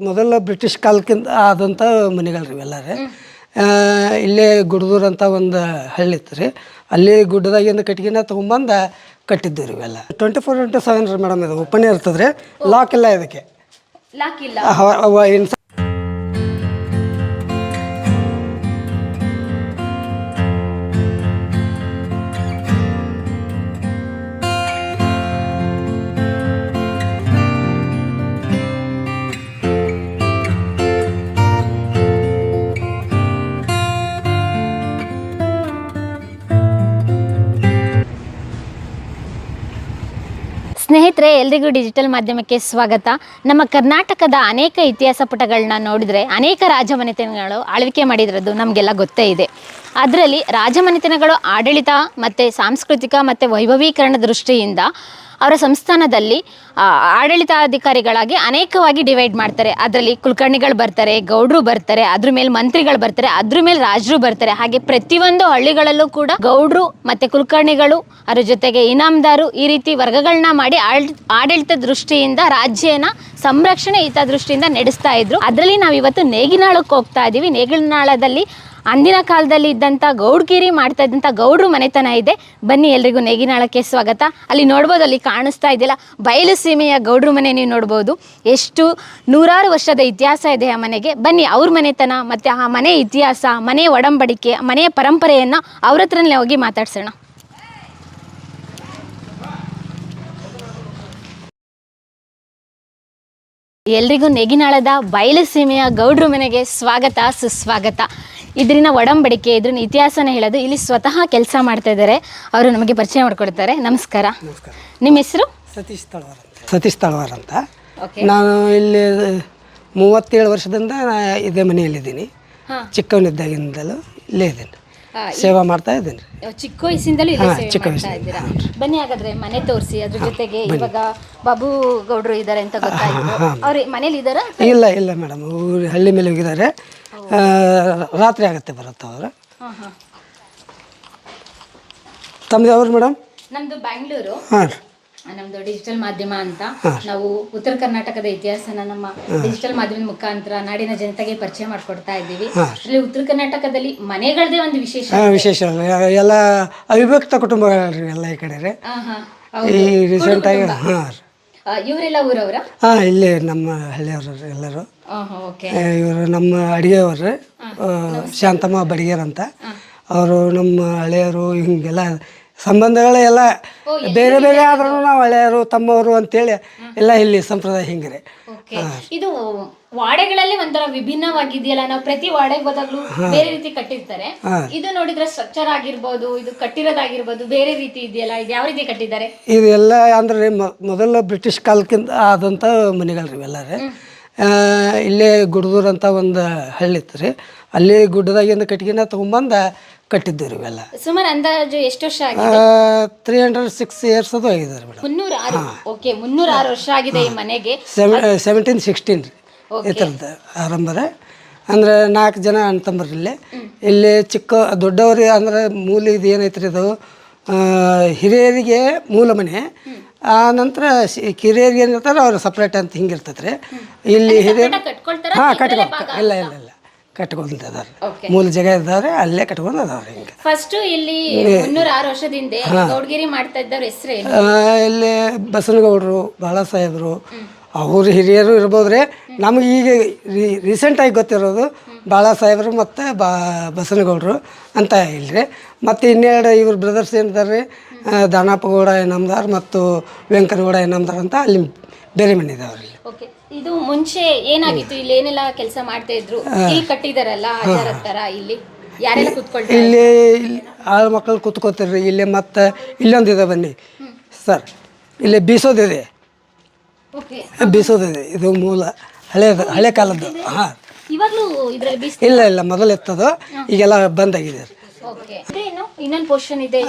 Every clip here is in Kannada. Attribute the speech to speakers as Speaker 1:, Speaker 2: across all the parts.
Speaker 1: ಮೊದಲ ಬ್ರಿಟಿಷ್ ಕಾಲಕ್ಕಿಂತ ಆದಂಥ ಮನೆಗಳ್ರಿ ಇವೆಲ್ಲರೇ. ಇಲ್ಲೇ ಗುಡ್ದೂರು ಅಂತ ಒಂದು ಹಳ್ಳಿ ಇತ್ತು ರೀ, ಅಲ್ಲಿ ಗುಡ್ಡದಾಗಿಂದ ಕಟ್ಗಿನ ತೊಗೊಂಬಂದು ಕಟ್ಟಿದ್ದು ರೀ ಇವೆಲ್ಲ. 24x7 ರೀ ಮೇಡಮ್, ಇದು ಓಪನ್ ಇರ್ತದೆ ರೀ, ಲಾಕ್ ಇಲ್ಲ ಇದಕ್ಕೆ.
Speaker 2: ಸ್ನೇಹಿತರೆ, ಎಲ್ರಿಗೂ ಡಿಜಿಟಲ್ ಮಾಧ್ಯಮಕ್ಕೆ ಸ್ವಾಗತ. ನಮ್ಮ ಕರ್ನಾಟಕದ ಅನೇಕ ಇತಿಹಾಸ ಪುಟಗಳನ್ನ ನೋಡಿದರೆ ಅನೇಕ ರಾಜಮನೆತನಗಳು ಆಳ್ವಿಕೆ ಮಾಡಿರೋದು ನಮಗೆಲ್ಲ ಗೊತ್ತೇ ಇದೆ. ಅದರಲ್ಲಿ ರಾಜಮನೆತನಗಳು ಆಡಳಿತ ಮತ್ತು ಸಾಂಸ್ಕೃತಿಕ ಮತ್ತು ವೈಭವೀಕರಣ ದೃಷ್ಟಿಯಿಂದ ಅವರ ಸಂಸ್ಥಾನದಲ್ಲಿ ಆಡಳಿತಾಧಿಕಾರಿಗಳಾಗಿ ಅನೇಕವಾಗಿ ಡಿವೈಡ್ ಮಾಡ್ತಾರೆ. ಅದರಲ್ಲಿ ಕುಲಕರ್ಣಿಗಳು ಬರ್ತಾರೆ, ಗೌಡ್ರು ಬರ್ತಾರೆ, ಅದ್ರ ಮೇಲೆ ಮಂತ್ರಿಗಳು ಬರ್ತಾರೆ, ಅದ್ರ ಮೇಲೆ ರಾಜರು ಬರ್ತಾರೆ. ಹಾಗೆ ಪ್ರತಿಯೊಂದು ಹಳ್ಳಿಗಳಲ್ಲೂ ಕೂಡ ಗೌಡ್ರು ಮತ್ತು ಕುಲಕರ್ಣಿಗಳು, ಅದ್ರ ಜೊತೆಗೆ ಇನಾಮದಾರು, ಈ ರೀತಿ ವರ್ಗಗಳನ್ನ ಮಾಡಿ ಆಡಳಿತ ದೃಷ್ಟಿಯಿಂದ ರಾಜ್ಯನ ಸಂರಕ್ಷಣೆ ದೃಷ್ಟಿಯಿಂದ ನಡೆಸ್ತಾ ಇದ್ರು. ಅದರಲ್ಲಿ ನಾವು ಇವತ್ತು ನೇಗಿನಾಳಕ್ಕೆ ಹೋಗ್ತಾ ಇದ್ದೀವಿ. ನೇಗಿನಾಳದಲ್ಲಿ ಅಂದಿನ ಕಾಲದಲ್ಲಿ ಇದ್ದಂಥ ಗೌಡ್ಗಿರಿ ಮಾಡ್ತಾ ಇದ್ದಂಥ ಗೌಡ್ರು ಮನೆತನ ಇದೆ. ಬನ್ನಿ, ಎಲ್ರಿಗೂ ನೇಗಿನಾಳಕ್ಕೆ ಸ್ವಾಗತ. ಅಲ್ಲಿ ನೋಡ್ಬೋದು, ಅಲ್ಲಿ ಕಾಣಿಸ್ತಾ ಇದೆಯಲ್ಲ ಬಯಲು ಸೀಮೆಯ ಗೌಡ್ರು ಮನೆ, ನೀವು ನೋಡ್ಬೋದು. ಎಷ್ಟು ನೂರಾರು ವರ್ಷದ ಇತಿಹಾಸ ಇದೆ ಆ ಮನೆಗೆ. ಬನ್ನಿ, ಅವ್ರ ಮನೆತನ ಮತ್ತು ಆ ಮನೆ ಇತಿಹಾಸ, ಮನೆಯ ಒಡಂಬಡಿಕೆ, ಮನೆಯ ಪರಂಪರೆಯನ್ನು ಅವ್ರ ಹತ್ರನೇ ಹೋಗಿ ಮಾತಾಡ್ಸೋಣ. ಎಲ್ರಿಗೂ ನೇಗಿನಾಳದ ಬಯಲು ಸೀಮೆಯ ಗೌಡ್ರು ಮನೆಗೆ ಸ್ವಾಗತ, ಸುಸ್ವಾಗತ. ಇದರಿನ ಒಡಂಬಡಿಕೆ, ಇದ್ರನ್ನ ಇತಿಹಾಸನ ಹೇಳೋದು ಇಲ್ಲಿ ಸ್ವತಃ ಕೆಲಸ ಮಾಡ್ತಾ ಇದ್ದಾರೆ. ಅವರು ನಮಗೆ ಪರಿಚಯ ಮಾಡಿಕೊಡ್ತಾರೆ. ನಮಸ್ಕಾರ. ನಿಮ್ಮ ಹೆಸರು?
Speaker 1: ಸತೀಶ್ ತಳವಾರ್ ಅಂತ. ನಾನು ಇಲ್ಲಿ 37 ವರ್ಷದಿಂದ ಇದೇ ಮನೆಯಲ್ಲಿದ್ದೀನಿ. ಚಿಕ್ಕವನಿದ್ದಾಗಿಂದಲೂ ಇಲ್ಲೇ ಇದ್ದೀನಿ, ಸೇವಾ ಮಾಡ್ತಾ ಇದ್ದೀನಿ.
Speaker 2: ಚಿಕ್ಕ ವಯಸ್ಸಿಂದಲೂ ಚಿಕ್ಕ ಇದ್ದೀರಾ? ಬನ್ನಿ, ಹಾಗಾದ್ರೆ ಮನೆ ತೋರಿಸಿ. ಅದ್ರ ಜೊತೆಗೆ ಇವಾಗ ಬಾಬು ಗೌಡ್ರು ಇದ್ದಾರೆ ಅಂತ ಗೊತ್ತಾಯ್ತು. ಅವ್ರ ಮನೇಲಿ ಇದ್ದಾರಾ?
Speaker 1: ಇಲ್ಲ ಮೇಡಮ್, ಹಳ್ಳಿ ಮೇಲೆ ಹೋಗಿದ್ದಾರೆ. ರಾತ್ರಿ ಆಗುತ್ತೆ ಬರುತ್ತೆ ಅವರು. ತಮ್ಮದು ಯಾವ್ರು ಮೇಡಮ್?
Speaker 2: ನಮ್ದು ಬ್ಯಾಂಗ್ಳೂರು. ನಮ್ದು ಡಿಜಿಟಲ್ ಮಾಧ್ಯಮ ಅಂತ. ನಾವು ಉತ್ತರ ಕರ್ನಾಟಕದ ಇತಿಹಾಸನ ನಮ್ಮ ಡಿಜಿಟಲ್ ಮಾಧ್ಯಮದ ಮುಖಾಂತರ ನಾಡಿನ ಜನತೆಗೆ ಪರಿಚಯ ಮಾಡ್ಕೊಡ್ತಾ ಇದ್ದೀವಿ. ಅಲ್ಲಿ ಉತ್ತರ ಕರ್ನಾಟಕದಲ್ಲಿ ಮನೆಗಳದೇ ಒಂದು ವಿಶೇಷ
Speaker 1: ಎಲ್ಲ ಅವಿಭಕ್ತ ಕುಟುಂಬಗಳು ಎಲ್ಲ ಈ ಕಡೆ. ಈ ರೀಸೆಂಟ್ ಆಗಿ
Speaker 2: ಇವರೆಲ್ಲ ಊರವರ?
Speaker 1: ಇಲ್ಲೇ ನಮ್ಮ ಹಳ್ಳಿಯವರು ಎಲ್ಲರೂ. ಇವರು ನಮ್ಮ ಅಡಿಗೆಯವರು ಶಾಂತಮ್ಮ ಬಡಿಗೇರ್ ಅಂತ. ಅವರು ನಮ್ಮ ಹಳೆಯವರು. ಹಿಂಗೆಲ್ಲ ಸಂಬಂಧಗಳೆಲ್ಲ ಬೇರೆ ಬೇರೆ ಆದ್ರೂ ನಾವು ಹಳೆಯರು, ತಮ್ಮವರು ಅಂತೇಳಿ ಎಲ್ಲ ಇಲ್ಲಿ ಸಂಪ್ರದಾಯ ಹಿಂಗ್ರೆ.
Speaker 2: ಇದು ವಾಡೆಗಳಲ್ಲಿ ಒಂಥರ ವಿಭಿನ್ನವಾಗಿದೆಯಲ್ಲ. ನಾವು ಪ್ರತಿ ವಾಡೆಗೆ ಹೋದಾಗ್ಲೂ ಬೇರೆ ರೀತಿ ಕಟ್ಟಿರ್ತಾರೆ. ಇದು ನೋಡಿದ್ರೆ ಸ್ಟ್ರಕ್ಚರ್ ಆಗಿರ್ಬೋದು, ಇದು ಕಟ್ಟಿರೋದಾಗಿರ್ಬೋದು, ಬೇರೆ ರೀತಿ ಇದೆಯಲ್ಲ. ಇದು ಯಾವ ರೀತಿ ಕಟ್ಟಿದ್ದಾರೆ?
Speaker 1: ಇದೆಲ್ಲ ಅಂದ್ರೆ ಮೊದಲ ಬ್ರಿಟಿಷ್ ಕಾಲಕ್ಕಿಂತ ಆದಂಥ ಮನೆಗಳ್ರಿ ಇವೆಲ್ಲರೇ. ಇಲ್ಲೇ ಗುಡ್ದೂರು ಅಂತ ಒಂದು ಹಳ್ಳಿ ಇತ್ತು ರೀ, ಅಲ್ಲಿ ಗುಡ್ಡದಾಗಿಂದ ಕಟ್ಗಿನ ತೊಗೊಂಬಂದು ಕಟ್ಟಿದ್ದು ರೀ ಇವೆಲ್ಲ.
Speaker 2: ಸುಮಾರು ಅಂದಾಜು ಎಷ್ಟು ವರ್ಷ ಆಗಿದೆ?
Speaker 1: 306 years ಅದು ಆಗಿದ್ದಾರೆ ಮೇಡಮ್.
Speaker 2: 306 ವರ್ಷ ಆಗಿದೆ ಈ ಮನೆಗೆ.
Speaker 1: 1716 ಈ ಥರದ್ದು ಆರಂಭದ. ಅಂದರೆ 4 ಜನ ಅಣ್ಣ ತಮ್ಮರು ಇಲ್ಲಿ ಚಿಕ್ಕ ದೊಡ್ಡವ್ರಿಗೆ ಅಂದ್ರೆ ಮೂಲ ಇದು ಏನೈತ್ರಿ, ಇದು ಹಿರಿಯರಿಗೆ ಮೂಲ ಮನೆ. ಆ ನಂತರ ಕಿರಿಯರಿಗೆ ಏನಿರ್ತಾರೆ ಅವ್ರು ಸಪ್ರೇಟ್ ಅಂತ ಹಿಂಗಿರ್ತೈತೆ ರೀ. ಇಲ್ಲಿ ಹಿರಿಯರು ಇಲ್ಲ ಕಟ್ಕೊಂಡದಾರೆ, ಮೂಲ ಜಾಗ ಇದ್ದಾರೆ, ಅಲ್ಲೇ ಕಟ್ಕೊಂಡು ಅದಾವ್ರಿ. ಹಿಂಗೆ
Speaker 2: ಫಸ್ಟ್ ಇಲ್ಲಿ 306 ವರ್ಷದಿಂದ ಗೌಡ್ಗಿರಿ ಮಾಡ್ತಾ ಇದ್ದವ್ರ ಹೆಸರು
Speaker 1: ಇಲ್ಲಿ ಬಸನಗೌಡರು, ಬಾಳ ಸಾಹೇಬರು, ಅವ್ರ ಹಿರಿಯರು ಇರ್ಬೋದ್ರಿ. ನಮ್ಗೆ ಈಗ ರೀಸೆಂಟಾಗಿ ಗೊತ್ತಿರೋದು ಬಾಳ ಸಾಹೇಬರು ಮತ್ತು ಬಸನಗೌಡರು ಅಂತ ಇಲ್ರಿ. ಮತ್ತು ಇನ್ನೆರಡು ಇವ್ರ ಬ್ರದರ್ಸ್ ಏನಿದ್ದಾರೆ, ದಾನಪ್ಪಗೌಡ ಇನಾಮದಾರ್ ಮತ್ತು ವೆಂಕನಗೌಡ ಇನಾಮದಾರ್ ಅಂತ ಅಲ್ಲಿ ಬೇರೆ ಮನೆ ಇದಾವ್ರಿ.
Speaker 2: ಇದು ಮುಂಚೆ ಏನಾಗಿತ್ತು? ಇಲ್ಲಿ ಏನೆಲ್ಲ ಕೆಲಸ ಮಾಡ್ತಾ ಇದ್ರು? ಇಲ್ಲಿ ಕಟ್ಟಿದಾರಲ್ಲ ಆಚಾರ ತರ, ಇಲ್ಲಿ ಯಾರೆಲ್ಲ ಕೂತ್ಕೊಳ್ತಾರೆ?
Speaker 1: ಇಲ್ಲಿ ಆಳು ಮಕ್ಕಳು ಕೂತ್ಕೋತಿರ್ರಿ. ಇಲ್ಲಿ ಮತ್ತು ಇಲ್ಲೊಂದಿದೆ, ಬನ್ನಿ ಸರ್, ಇಲ್ಲಿ ಬೀಸೋದಿದೆ. ಇದು ಮೂಲ ಹಳೆ ಕಾಲದ್ದು. ಇಲ್ಲ ಮೊದಲು ಎತ್ತದು, ಈಗೆಲ್ಲ ಬಂದಾಗಿದೆ.
Speaker 2: ಇನ್ನೊಂದು ಪೋರ್ಷನ್ ಇದೆ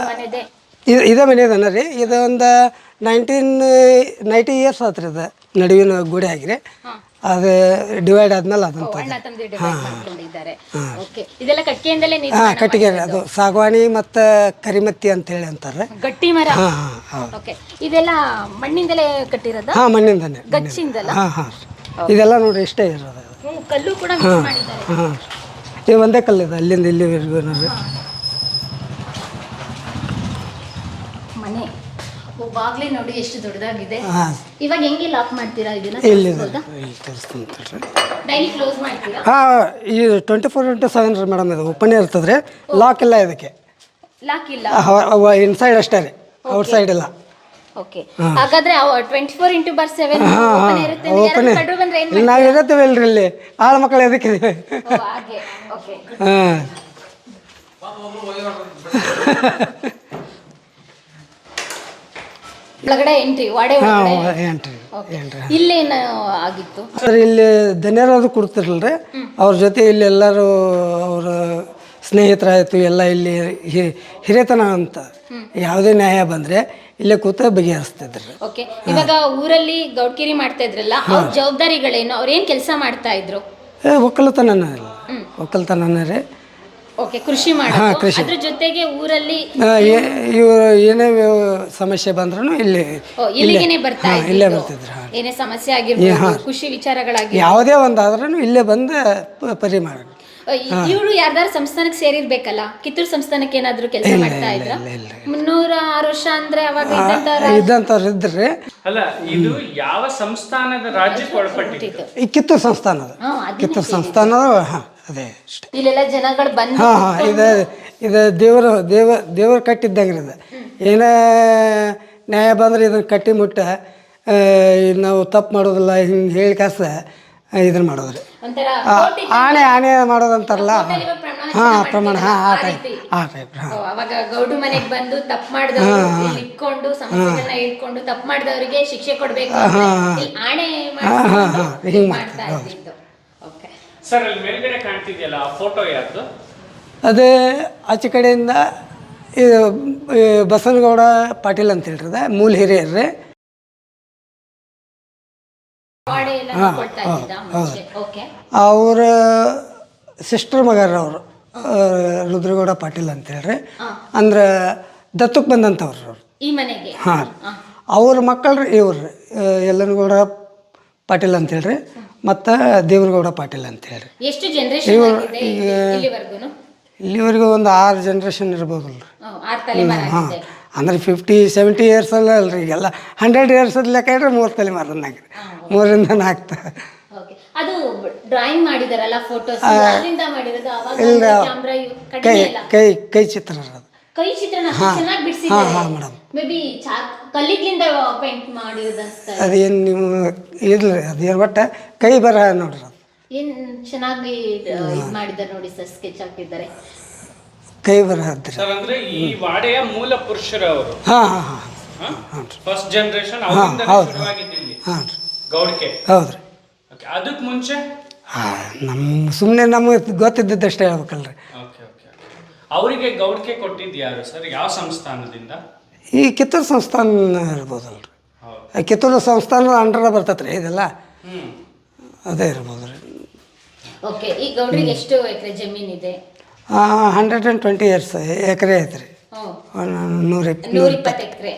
Speaker 1: ಇದೇ ಮನೆ ಇದನ್ನ ರೀ. ಇದು ಒಂದು 90 years ಆತ್ರಿ. ಇದು ನಡುವಿನ ಗೋಡೆ ಆಗಿರಿ. ಅದು ಡಿವೈಡ್ ಆದ್ಮೇಲೆ ಅದಂತ ಕಟ್ಟಿಗೆ ಅದು ಸಾಗವಾಣಿ ಮತ್ತು ಕರಿಮತ್ತಿ ಅಂತೇಳಿ ಅಂತಾರೆ.
Speaker 2: ಗಟ್ಟಿ ಮರ. ಇದೆಲ್ಲ ಮಣ್ಣಿಂದಲೇ ಕಟ್ಟಿರೋದು?
Speaker 1: ಮಣ್ಣಿಂದನೇ.
Speaker 2: ಗಚ್ಚಿಂದಲ್ಲ?
Speaker 1: ಇದೆಲ್ಲ ನೋಡ್ರಿ ಇಷ್ಟೇ ಇರೋದು.
Speaker 2: ಕಲ್ಲು ಕೂಡ mix ಮಾಡಿದ್ದಾರೆ.
Speaker 1: ಹಾಂ, ಇದು ಒಂದೇ ಕಲ್ಲಿದೆ ಅಲ್ಲಿಂದ ಇಲ್ಲಿವರೆಗೂ ನೋಡ್ರಿ.
Speaker 2: ಮನೆ ಬಾಗ್ಲೇ ನೋಡಿ ಎಷ್ಟು ದೊಡ್ಡದಾಗಿದೆ.
Speaker 1: ಹಾಂ,
Speaker 2: ಇವಾಗ ಹೆಂಗೆ ಲಾಕ್ ಮಾಡ್ತೀರಾ ಇದನ್ನ?
Speaker 1: ಇಲ್ಲಿ ತೋರಿಸ್ತೀನಿ
Speaker 2: ಡೈಲಿ ಕ್ಲೋಸ್ ಮಾಡ್ತೀರಾ?
Speaker 1: ಹಾಂ, ಈ 24x7 ರೀ ಮೇಡಮ್, ಇದು ಓಪನ್ ಇರ್ತದೆ ರೀ, ಲಾಕ್ ಇಲ್ಲ ಇದಕ್ಕೆ.
Speaker 2: ಲಾಕ್ ಇಲ್ಲ,
Speaker 1: ಇನ್ಸೈಡ್ ಅಷ್ಟೇ ರೀ, ಔಟ್ಸೈಡ್ ಇಲ್ಲ.
Speaker 2: ಓಕೆ, ಹಾಗಾದ್ರೆ 24x7 ಓಪನ್ ಇರುತ್ತೆ. ಯಾರಾದ್ರೂ ಕಡ್ರು ಬಂದ್ರೆ ಏನ್ ಮಾಡ್ತೀರಾ?
Speaker 1: ನಾವು ಇರತ್ತೇವಲ್ರಿ ಇಲ್ಲಿ, ಆಳ ಮಕ್ಕಳು ಎದಕ್ಕೆ?
Speaker 2: ಹಾಗೆ, ಓಕೆ.
Speaker 1: ಹಾಂ,
Speaker 2: ಒಳಗಡೆ ಎಂಟ್ರಿ, ವಾಡೆ ಒಳಗಡೆ
Speaker 1: ಏನ್ರಿ
Speaker 2: ಇಲ್ಲೇನು ಆಗಿತ್ತು
Speaker 1: ಸರ್? ಇಲ್ಲಿ ಧನ್ಯವಾದ ಕೊಡ್ತಿರಲ್ರಿ, ಅವ್ರ ಜೊತೆ ಇಲ್ಲಿ ಎಲ್ಲರೂ ಅವರ ಸ್ನೇಹಿತರಾಯಿತು ಎಲ್ಲ ಇಲ್ಲಿ ಹಿರಿಯತನ ಅಂತ ಯಾವುದೇ ನ್ಯಾಯ ಬಂದರೆ ಇಲ್ಲೇ ಕೂತ ಬಗೆಹರಿಸ್ತಿದ್ರು.
Speaker 2: ಓಕೆ, ಇವಾಗ ಊರಲ್ಲಿ ಗೌಡ್ಕಿರಿ ಮಾಡ್ತಾ ಇದ್ರಲ್ಲ, ಅವ್ರ ಜವಾಬ್ದಾರಿಗಳೇನು? ಅವ್ರು ಏನು ಕೆಲಸ ಮಾಡ್ತಾ ಇದ್ರು?
Speaker 1: ಒಕ್ಕಲ್ತನನೇ ರೀ.
Speaker 2: ಓಕೆ, ಕೃಷಿ ಮಾಡೋದು. ಅದ್ರ ಜೊತೆಗೆ ಊರಲ್ಲಿ
Speaker 1: ಇವರು ಏನೇ ಸಮಸ್ಯೆ ಬಂದ್ರೂ
Speaker 2: ಇಲ್ಲಿಗೆ ಬರ್ತಾ
Speaker 1: ಇಲ್ಲೇ ಬರ್ತಿದ್ರು.
Speaker 2: ಏನೇ ಸಮಸ್ಯೆ ಆಗಿರ್ಬೋದು, ಖುಷಿ ವಿಚಾರಗಳಾಗಿ
Speaker 1: ಯಾವುದೇ ಒಂದಾದ್ರೂ ಇಲ್ಲೇ ಬಂದು ಪರಿಮಾಡ.
Speaker 2: ಇವರು ಯಾರ್ದಾರು ಸಂಸ್ಥಾನಕ್ಕೆ ಸೇರಿರ್ಬೇಕಲ್ಲ, ಕಿತ್ತೂರು ಸಂಸ್ಥಾನಕ್ಕೆ ಏನಾದ್ರು ಕೆಲಸ ಮಾಡ್ತಾ ಇದ್ರ? 306 ವರ್ಷ ಅಂದ್ರೆ ಅವಾಗ
Speaker 1: ಇದ್ದಂತವ್ರು ಇದ್ರಿ.
Speaker 3: ಅಲ್ಲ, ಇದು ಯಾವ ಸಂಸ್ಥಾನದ ರಾಜ್ಯಕ್ಕೆ ಒಳಪಟ್ಟಿತ್ತು?
Speaker 1: ಈ ಕಿತ್ತೂರು ಸಂಸ್ಥಾನದ, ಕಿತ್ತೂರು ಸಂಸ್ಥಾನದ. ಹಾಂ, ಅದೇ ಅಷ್ಟೇ.
Speaker 2: ಇಲ್ಲೆಲ್ಲ ಜನಗಳು ಬಂದು
Speaker 1: ಹಾಂ, ಇದು ದೇವರು ಕಟ್ಟಿದ್ದಂಗೆ ಇದು. ಏನೇ ನ್ಯಾಯ ಬಂದ್ರೆ ಇದನ್ನು ಕಟ್ಟಿ ಮುಟ್ಟ ನಾವು ತಪ್ಪು ಮಾಡೋದಿಲ್ಲ ಹಿಂಗೆ ಹೇಳಿ ಕಾಸ ಇದನ್ನು ಮಾಡೋದ್ರಿ. ಆಣೆ ಮಾಡೋದಂತಾರಲ್ಲ, ಹಾಂ, ಪ್ರಮಾಣ. ಹಾಂ, ಆ ಟೈಪ್.
Speaker 2: ಅವಾಗ ಗೌಡು ಮನೆಗೆ ಬಂದು ತಪ್ಪು ಮಾಡಿದವರು ಇಟ್ಕೊಂಡು ಸಮಸ್ಯೆಗಳನ್ನ ಇಟ್ಕೊಂಡು ತಪ್ಪು ಮಾಡಿದವರಿಗೆ ಶಿಕ್ಷೆ ಕೊಡಬೇಕು ಆಣೆ ಮಾಡ್ತಾ ಇದ್ದಿದ್ದು. ಓಕೆ
Speaker 3: ಸರ್, ಅಲ್ಲಿ ಮೇಲ್ಗಡೆ ಕಾಣ್ತಿದೆಯಲ್ಲ ಆ ಫೋಟೋ ಯಾರ್ದು?
Speaker 1: ಅದೇ ಆಚೆ ಕಡೆಯಿಂದ ಇದು ಬಸನಗೌಡ ಪಾಟೀಲ್ ಅಂತ ಹೇಳ್ರದ, ಮೂಲ ಹಿರಿಯರ್ರಿ. ಅವರ ಸಿಸ್ಟರ್ ಮಗರ ಅವರು ರುದ್ರಗೌಡ ಪಾಟೀಲ್ ಅಂತ ಹೇಳ್ರಿ. ಅಂದ್ರೆ ದತ್ತಕ್ಕೆ ಬಂದಂಥವ್ರು ಅವ್ರು
Speaker 2: ಈ ಮನೆಗೆ.
Speaker 1: ಹಾಂ, ಅವ್ರ ಮಕ್ಕಳ್ರಿ ಇವ್ರು ಯಲ್ಲನಗೌಡ ಪಾಟೀಲ್ ಅಂತ ಹೇಳ್ರಿ, ಮತ್ತು ದೇವ್ರಗೌಡ ಪಾಟೀಲ್ ಅಂತ ಹೇಳ್ರಿ.
Speaker 2: ಎಷ್ಟು ಜನರೇಷನ್
Speaker 1: ಇಲ್ಲಿವರೆಗೂ ಒಂದು 6 ಜನರೇಷನ್ ಇರ್ಬೋದಲ್ರಿ. ಹಾಂ, ಅಂದ್ರೆ 50-70 ಇಯರ್ಸ್ ಅಲ್ಲ ಅಲ್ರಿ, ಈಗೆಲ್ಲ 100 ಇಯರ್ಸ್ ಲೆಕ್ಕ ಇಡ್ರಿ 3 ತಲೆಮಾರನ್ನಾಗ 3ರಿಂದ 4.
Speaker 2: ಅದು ಡ್ರಾಯಿಂಗ್ ಮಾಡಿದಾರಲ್ಲ ಫೋಟೋಸ್, ಅಲ್ಲಿಂದ ಮಾಡಿರೋದು?
Speaker 1: ಇಲ್ಲ, ಕೈ ಚಿತ್ರ ಅದು.
Speaker 2: ಕೈ ಚಿತ್ರನ ಚೆನ್ನಾಗಿ ಬಿಡಿಸಿದ್ದಾರೆ ಮೇಡಮ್. ಮೇ ಬಿ ಕಲ್ಲಿಂದ ಪೇಂಟ್ ಮಾಡಿರೋದು ಅನ್ಸ್ತಾ.
Speaker 1: ಅದೇನು ನೀವು ಇರ್ಲಿ, ಅದೇನು ಒಟ್ಟು ಕೈ ಬರಹ ನೋಡ್ರಿ. ಅದು
Speaker 2: ಏನು ಚೆನ್ನಾಗಿ ಇದು ಮಾಡಿದ್ದಾರೆ ನೋಡಿ ಸರ್, ಸ್ಕೆಚ್ ಹಾಕಿದ್ದಾರೆ.
Speaker 1: ಕೈ ಬರಹ
Speaker 3: ಸರ್, ಅಂದ್ರೆ ಈ ವಾಡೆಯ ಮೂಲ ಪುರುಷರು ಅವರು.
Speaker 1: ಹಾಂ ಹಾಂ ಹಾಂ,
Speaker 3: ಫಸ್ಟ್ ಜನರೇಷನ್ ಅವರಿಂದ ಶುರುವಾಗಿದ್ದು ಇಲ್ಲಿ ಗೌಡ್ಕೆ.
Speaker 1: ಹೌದ್ರಿ.
Speaker 3: ಅದಕ್ಕೆ ಮುಂಚೆ
Speaker 1: ಸುಮ್ಮನೆ ನಮಗೆ ಗೊತ್ತಿದ್ದಷ್ಟೇ ಹೇಳ್ಬೇಕಲ್ರಿ.
Speaker 3: ಅವರಿಗೆ ಗೌಡ್ಕೆ ಕೊಟ್ಟಿದ್ದು ಯಾರು ಸರ್? ಯಾವ ಸಂಸ್ಥಾನದಿಂದ?
Speaker 1: ಈ ಕಿತ್ತೂರು ಸಂಸ್ಥಾನ ಇರ್ಬೋದಲ್ರಿ. ಕಿತ್ತೂರು ಸಂಸ್ಥಾನದ ಅಂಡರ್ ಬರ್ತೈತೆ ರೀ ಇದೆಲ್ಲ, ಅದೇ ಇರ್ಬೋದು ರೀ.
Speaker 2: ಓಕೆ, ಈ ಗೌಡ್ರಿಗೆ ಎಷ್ಟು ಎಕರೆ ಜಮೀನಿದೆ?
Speaker 1: 120 ಎಕರೆ ಐತ್ರಿ.
Speaker 2: 120 ಎಕರೆ.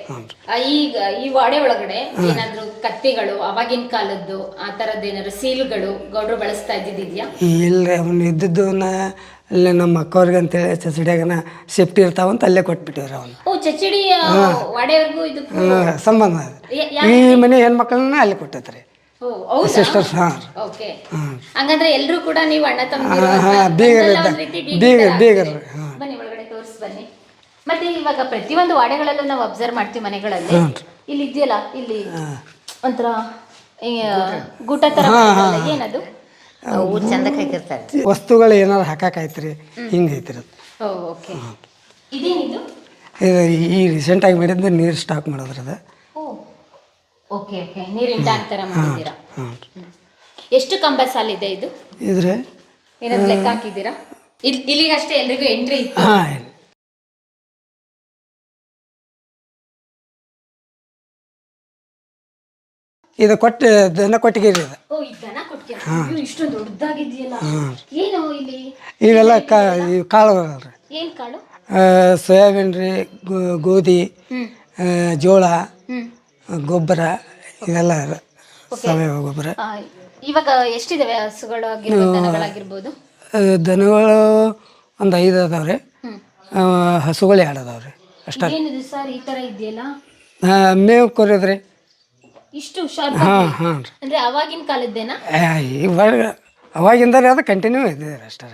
Speaker 2: ಈಗ ಈ ವಾಡೆ ಒಳಗಡೆ ಏನಾದ್ರು ಕತ್ತಿಗಳು ಅವಾಗಿನ ಕಾಲದ್ದು ಆ ತರದ್ದು ಏನಾದ್ರು ಸೀಲುಗಳು ಗೌಡ್ರು ಬಳಸ್ತಾ ಇದ್ದಿದ್ಯಾ?
Speaker 1: ಇಲ್ಲರಿ, ಅವನು ಇದ್ದದ್ದನ್ನ ಅಲ್ಲೇ ನಮ್ಮ ಅಕ್ಕವ್ರಿಗೆ ಅಂತೇಳಿ ಚಚಡಿಯಾಗನ ಸೇಫ್ಟಿ ಇರ್ತಾವಂತ ಅಲ್ಲೇ ಕೊಟ್ಬಿಟ್ಟಿವ್ರಿ ಅವನು.
Speaker 2: ಓ, ಚಚಡಿ ವಾಡೆವರೆಗೂ ಇದು
Speaker 1: ಸಂಬಂಧ. ಈ ಮನೆ ಹೆಣ್ಮಕ್ಳನ್ನ ಅಲ್ಲಿ ಕೊಟ್ಟೈತ್ರಿ ಸಿಸ್ಟರ್ಸ್. ಹಾಂ,
Speaker 2: ಓಕೆ. ಹಂಗಂದ್ರೆ ಎಲ್ಲರೂ ಕೂಡ ನೀವು ಅಣ್ಣ ತಮ್ಮಂದಿರು
Speaker 1: ಬೀಗರು.
Speaker 2: ಬನ್ನಿ ಒಳಗಡೆ ತೋರಿಸಿ ಬನ್ನಿ. ಮತ್ತೆ ಇವಾಗ ಪ್ರತಿಯೊಂದು ವಾಡೆಗಳಲ್ಲೂ ನಾವು ಅಬ್ಸರ್ವ್ ಮಾಡ್ತೀವಿ ಮನೆಗಳಲ್ಲಿ. ಇಲ್ಲಿ ಇದೆಯಲ್ಲ, ಇಲ್ಲಿ ಒಂಥರ ಗೂಟ ತರ ಏನದು ಚಂದಕ್ಕೆ ಹಾಕಿರ್ತಾರೆ.
Speaker 1: ವಸ್ತುಗಳು ಏನಾರು ಹಾಕಾಕೈತ್ರಿ, ಹಿಂಗೈತ್ರಿ.
Speaker 2: ಓಕೆ, ಇದೇನಿದು?
Speaker 1: ಈ ರೀಸೆಂಟಾಗಿ ಮಾಡಿದ್ದು ನೀರು ಸ್ಟಾಕ್ ಮಾಡೋದ್ರಿ ಅದು.
Speaker 2: ಓಕೆ ಓಕೆ, ನೀರಿನ ಟ್ಯಾಂಕ್ ತರ ಮಾಡಿದ್ದೀರಾ. ಎಷ್ಟು ಕಂಬ ಸಾಲಿದೆ ಇದು?
Speaker 1: ಇದ್ರೆ
Speaker 2: ಏನಾದ್ರು ಲೆಕ್ಕ ಹಾಕಿದ್ದೀರಾ? ಇಲ್ಲಿಗಷ್ಟೇ ಎಲ್ರಿಗೂ ಎಂಟ್ರಿ ಇತ್ತು?
Speaker 1: ಹಾಂ, ಇದು ದನ ಕೊಟ್ಟಿಗೆ ರೀ.
Speaker 2: ಓ, ಈ ದನ ಕೊಟ್ಟಿಗೆ ಇಷ್ಟೊಂದು ದೊಡ್ಡದಾಗಿದೆಯಲ್ಲ. ಏನು ಇಲ್ಲಿ?
Speaker 1: ಇವೆಲ್ಲ ಕಾಳುಗಳು ರೀ.
Speaker 2: ಏನು ಕಾಳು?
Speaker 1: ಸೋಯಾಬೀನ್ ರೀ, ಗೋಧಿ, ಜೋಳ, ಗೊಬ್ಬರ, ಇದೆಲ್ಲ ಸಾವಯವ ಗೊಬ್ಬರ.
Speaker 2: ಇವಾಗ ಎಷ್ಟಿದಾವೆ ಹಸುಗಳು ಆಗಿರ್ಬೋದು ದನಗಳಾಗಿರ್ಬೋದು?
Speaker 1: ದನಗಳು ಒಂದು 5 ಅದಾವ್ರಿ, ಹಸುಗಳು 2 ಅದಾವ್ರಿ ಅಷ್ಟೇ.
Speaker 2: ಏನಿದೆ ಸರ್ ಈ ತರ ಇದೆಯಲ್ಲ?
Speaker 1: ಮೇವು ಕೊರಿಯೋದ್ರಿ.
Speaker 2: ಇಷ್ಟು ಶಾರ್ಪ್
Speaker 1: ಹಾಂ
Speaker 2: ಅಂದ್ರೆ ಅವಾಗಿನ ಕಾಲದ್ದೇನಾ?
Speaker 1: ಇವಾಗ ಅವಾಗಿಂದ ಅದು ಕಂಟಿನ್ಯೂ ಇದೆ ಅಷ್ಟೇ.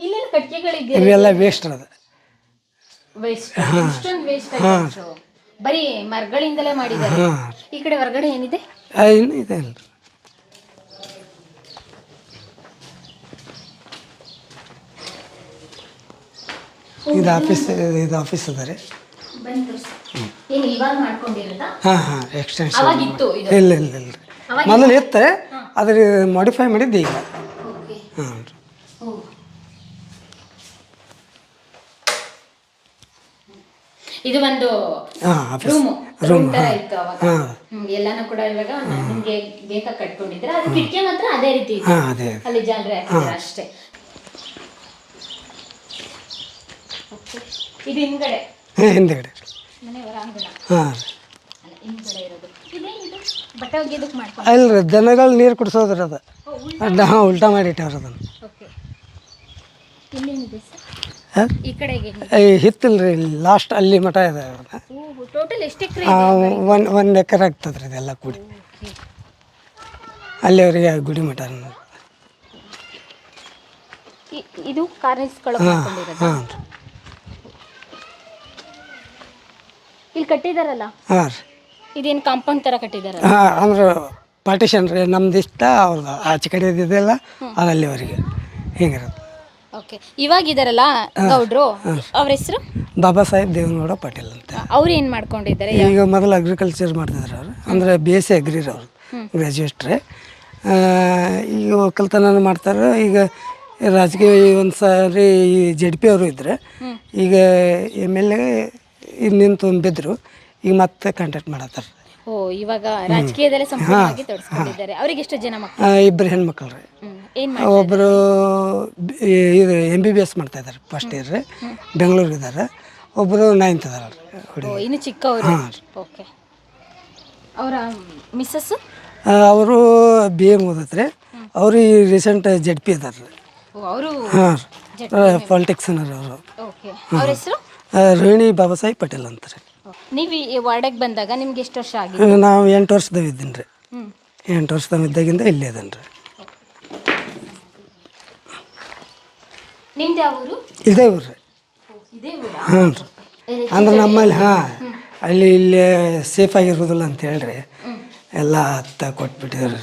Speaker 2: ಇಲ್ಲೇನು ಕಟ್ಟಿಗೆಗಳಿದೆಯಲ್ಲ?
Speaker 1: ಇವೆಲ್ಲ ವೇಸ್ಟ್ ಅದು.
Speaker 2: ವೇಸ್ಟ್, ಇಷ್ಟೊಂದು ವೇಸ್ಟ್ ಆಯ್ತು. ಬರೀ ಮರಗಳಿಂದಲೇ ಮಾಡಿದ್ದಾರೆ. ಈ ಕಡೆ ಹೊರಗಡೆ ಏನಿದೆ?
Speaker 1: ಇನ್ನು ಇದೆ ಅಲ್ರಿ. ಇದು ಆಫೀಸ್ ಅದ ರೀ.
Speaker 2: ಏನು ಇವಾಗ ಮಾಡ್ಕೊಂಡಿರೋದಾ?
Speaker 1: ಹಾಂ ಎಕ್ಸ್ಟೆನ್ಷನ್.
Speaker 2: ಅವಾಗಿತ್ತು ಇದು?
Speaker 1: ಇಲ್ಲ ಮೊದಲು ಇತ್ತು, ಅದ್ರ ಮಾಡಿಫೈ ಮಾಡಿದ್ದು ಈಗ. ಹಾಂ
Speaker 2: ಇದು ಒಂದು ರೂಮ್ ತರ ಇತ್ತು ಅವಾಗ. ಎಲ್ಲಾನು ಕೂಡ ಇವಾಗ ನಿಮ್ಗೆ ಬೇಕಾ ಕಟ್ಕೊಂಡಿದ್ರೆ, ಅದು ಕಿಟಕಿ ಮಾತ್ರ ಅದೇ ರೀತಿ ಇದೆ, ಅಲ್ಲಿ ಜಾಲರಿ ಹಾಕಿದ್ರೆ ಅಷ್ಟೇ. ಇದು ಹಿಂದ್ಗಡೆ ಮನೆ ಹೊರಾಂಗಣ. ಹಿಂದ್ಗಡೆ ಇರೋದು ಇದೇನಿದು? ಬಟ್ಟೆ ಒಗೆಯೋದಕ್ಕೆ ಮಾಡ್ಕೊಂಡು?
Speaker 1: ಅಲ್ರಿ, ದನಗಳು ನೀರು ಕುಡಿಸೋದ್ರಿ ಅದು. ಉಲ್ಟಾ ಮಾಡಿ ಇಟ್ಟವ್ರ ಅದನ್ನು.
Speaker 2: ಇಲ್ಲೇನಿದೆ ಸರ್ ಈ ಕಡೆಗೆ?
Speaker 1: ಹಿತ್ತಲ್ರಿ, ಲಾಸ್ಟ್ ಅಲ್ಲಿ ಮಠ ಇದೆ.
Speaker 2: ಟೋಟಲ್ ಎಷ್ಟು ಎಕರೆ?
Speaker 1: 1 ಎಕರೆ ಆಗ್ತದ್ರಿ ಇದೆಲ್ಲ ಕೂಡಿ. ಅಲ್ಲಿವರೆಗೆ ಗುಡಿ ಮಠ.
Speaker 2: ಇದು ಕಾರ್ನಿಸ್ಗಳು
Speaker 1: ಹಾಂ
Speaker 2: ಇಲ್ಲಿ ಕಟ್ಟಿದಾರಲ್ಲ?
Speaker 1: ಹಾಂ ರೀ.
Speaker 2: ಇದೇನು ಕಾಂಪೌಂಡ್ ತರ ಕಟ್ಟಿದಾರಲ್ಲ?
Speaker 1: ಹಾಂ ಅಂದ್ರೆ ಪಾರ್ಟಿಷನ್ ರೀ, ನಮ್ದು ಇಷ್ಟ ಅವ್ರದ್ದು ಆಚೆ ಕಡೆ ಇದೆಯಲ್ಲ ಅದು ಅಲ್ಲಿವರೆಗೆ ಹಿಂಗಿರುತ್ತೆ.
Speaker 2: ಓಕೆ, ಇವಾಗಿದಾರಲ್ಲ ಗೌಡ್ರು, ಅವ್ರ ಹೆಸರು?
Speaker 1: ಬಾಬಾ ಸಾಹೇಬ್ ದೇವನಗೌಡ ಪಾಟೀಲ್ ಅಂತ.
Speaker 2: ಅವ್ರು ಏನು ಮಾಡ್ಕೊಂಡಿದ್ದಾರೆ?
Speaker 1: ಈಗ ಮೊದಲು ಅಗ್ರಿಕಲ್ಚರ್ ಮಾಡ್ತಿದ್ರು ಅವರು, ಅಂದರೆ BSc ಅಗ್ರಿ ಅವರು, ಗ್ರ್ಯಾಜುಯೇಟ್ರಿ. ಈಗ ಒಕ್ಕಲ್ತನ ಮಾಡ್ತಾರೆ. ಈಗ ರಾಜಕೀಯ ಒಂದು ಸಾರಿ ZP ಅವರು ಇದ್ದರೆ, ಈಗ MLA ನಿಂತು ಬಿದ್ದರು, ಈಗ ಮತ್ತೆ ಕಾಂಟ್ಯಾಕ್ಟ್ ಮಾಡತ್ತಾರೆ.
Speaker 2: ಓ, ಇವಾಗ ರಾಜಕೀಯದಲ್ಲೇ ಸಂಪೂರ್ಣವಾಗಿ ತೊಡಸ್ಕೊಂಡಿದ್ದಾರೆ. ಅವ್ರಿಗೆ ಎಷ್ಟು ಜನ ಮಕ್ಕಳು?
Speaker 1: 2 ಹೆಣ್ಮಕ್ಳು ರೀ. ಒಬ್ಬರು ಇದು MBBS ಮಾಡ್ತಾ ಇದ್ದಾರೆ, ಫಸ್ಟ್ ಇಯರ್ ರೀ, ಬೆಂಗಳೂರಿಗಿದ್ದಾರೆ. ಒಬ್ಬರು 9th ಅದಾರ ಹುಡುಗಿ,
Speaker 2: ಇನ್ನು ಚಿಕ್ಕವರು. ಓಕೆ, ಅವರ ಮಿಸ್ಸಸ್
Speaker 1: ಅವರು BA ಮುಗಿದತ್ರಿ. ಅವರು ಈ ರೀಸೆಂಟ್ ZP ಅದಾರ.
Speaker 2: ಅವರು
Speaker 1: ಹಾಂ ಪಾಲಿಟಿಕ್ಸ್ ಅವರು.
Speaker 2: ಓಕೆ, ಅವ್ರ ಹೆಸರು?
Speaker 1: ರೋಹಿಣಿ ಬಾಬಾ ಸಾಹೇಬ್ ಪಾಟೀಲ್ ಅಂತಾರೆ.
Speaker 2: ನೀವು ಈ ವಾರ್ಡಿಗೆ ಬಂದಾಗ ನಿಮ್ಗೆ ಎಷ್ಟು ವರ್ಷ ಆಗಿದೆ?
Speaker 1: ನಾವು 8 ವರ್ಷದಾಗ ಇದ್ದೀನಿ ರೀ. 8 ವರ್ಷದಾಗ ಇದ್ದಾಗಿಂದ ಇಲ್ಲೇ ಇದ್ದೇನೆ ರೀ.
Speaker 2: ನಿಮ್ದು ಯಾವ ಊರು?
Speaker 1: ಇದೇ ಊರು ರೀ. ಹಾಂ ರೀ. ಅಂದ್ರೆ ನಮ್ಮಲ್ಲಿ ಅಲ್ಲಿ ಇಲ್ಲಿ ಸೇಫ್ ಆಗಿರೋದಿಲ್ಲ ಅಂತ ಹೇಳ್ರಿ ಎಲ್ಲ ಕೊಟ್ಬಿಟ್ಟಿದ್ರು.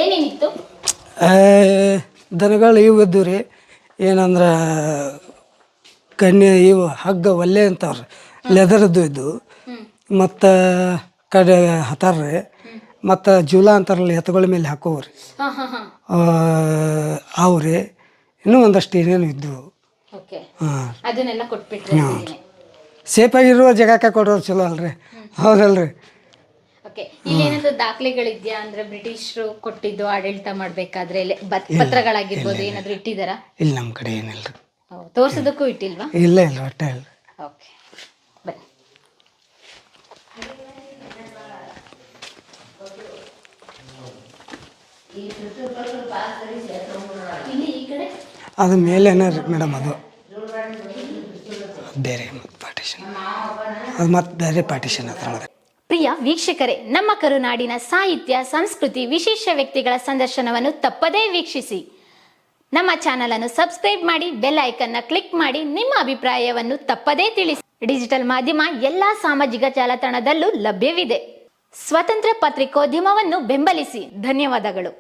Speaker 2: ಏನೇನಿತ್ತು?
Speaker 1: ದನಗಳು ಇವು ಇದ್ದು ರೀ, ಏನಂದ್ರೆ ಇವು ಹಗ್ಗ ಒಲ್ಲೆ ಅಂತವ್ರಿ, ಲೆದರ್ದು ಇದ್ದು, ಮತ್ತು ಕಡೆ ಹತಾರ್ರಿ, ಮತ್ತು ಜೂಲ ಅಂತಾರಲ್ಲ ಎತ್ತುಗಳ ಮೇಲೆ ಹಾಕೋವ್ರಿ, ಅವ್ರಿ ಇನ್ನೂ ಒಂದಷ್ಟು ಏನೇನು ಇದ್ದವು.
Speaker 2: ಅದನ್ನೆಲ್ಲ ಕೊಟ್ಬಿಟ್ರಿ.
Speaker 1: ಸೇಫಾಗಿರುವ ಜಾಗಕ್ಕೆ ಕೊಡೋರು ಚಲೋ ಅಲ್ರಿ, ಹೌದಲ್ರಿ?
Speaker 2: ಇಲ್ಲೇನಾದ್ರು ದಾಖಲೆಗಳಿದ್ಯಾ? ಅಂದ್ರೆ ಬ್ರಿಟಿಷರು ಕೊಟ್ಟಿದ್ದು ಆಡಳಿತ ಮಾಡ್ಬೇಕಾದ್ರೆ ಪತ್ರಗಳಾಗಿರ್ಬೋದು ಏನಾದ್ರು ಇಟ್ಟಿದಾರಾ?
Speaker 1: ಇಲ್ಲಿ ನಮ್ಮ ಕಡೆ ಏನಿಲ್ಲ.
Speaker 2: ತೋರ್ಸೋದಕ್ಕೂ ಇಟ್ಟಿಲ್ವಾ?
Speaker 1: ಇಲ್ಲ ಒಟ್ಟೆ ಇಲ್ಲ.
Speaker 2: ಓಕೆ, ಬನ್ನಿ.
Speaker 1: ಅದು ಮೇಲೇನ ರೀ ಮೇಡಮ್, ಅದು ಬೇರೆ ಪಾರ್ಟಿಷನ್, ಅದು ಮತ್ತೆ ಬೇರೆ ಪಾರ್ಟಿಷನ್ ಅದ್ರೊಳಗೆ.
Speaker 2: ಪ್ರಿಯ ವೀಕ್ಷಕರೇ, ನಮ್ಮ ಕರುನಾಡಿನ ಸಾಹಿತ್ಯ, ಸಂಸ್ಕೃತಿ, ವಿಶೇಷ ವ್ಯಕ್ತಿಗಳ ಸಂದರ್ಶನವನ್ನು ತಪ್ಪದೇ ವೀಕ್ಷಿಸಿ. ನಮ್ಮ ಚಾನಲ್ ಅನ್ನು ಸಬ್ಸ್ಕ್ರೈಬ್ ಮಾಡಿ, ಬೆಲ್ ಐಕನ್ನ ಕ್ಲಿಕ್ ಮಾಡಿ, ನಿಮ್ಮ ಅಭಿಪ್ರಾಯವನ್ನು ತಪ್ಪದೇ ತಿಳಿಸಿ. ಡಿಜಿಟಲ್ ಮಾಧ್ಯಮ ಎಲ್ಲಾ ಸಾಮಾಜಿಕ ಜಾಲತಾಣದಲ್ಲೂ ಲಭ್ಯವಿದೆ. ಸ್ವತಂತ್ರ ಪತ್ರಿಕೋದ್ಯಮವನ್ನು ಬೆಂಬಲಿಸಿ. ಧನ್ಯವಾದಗಳು.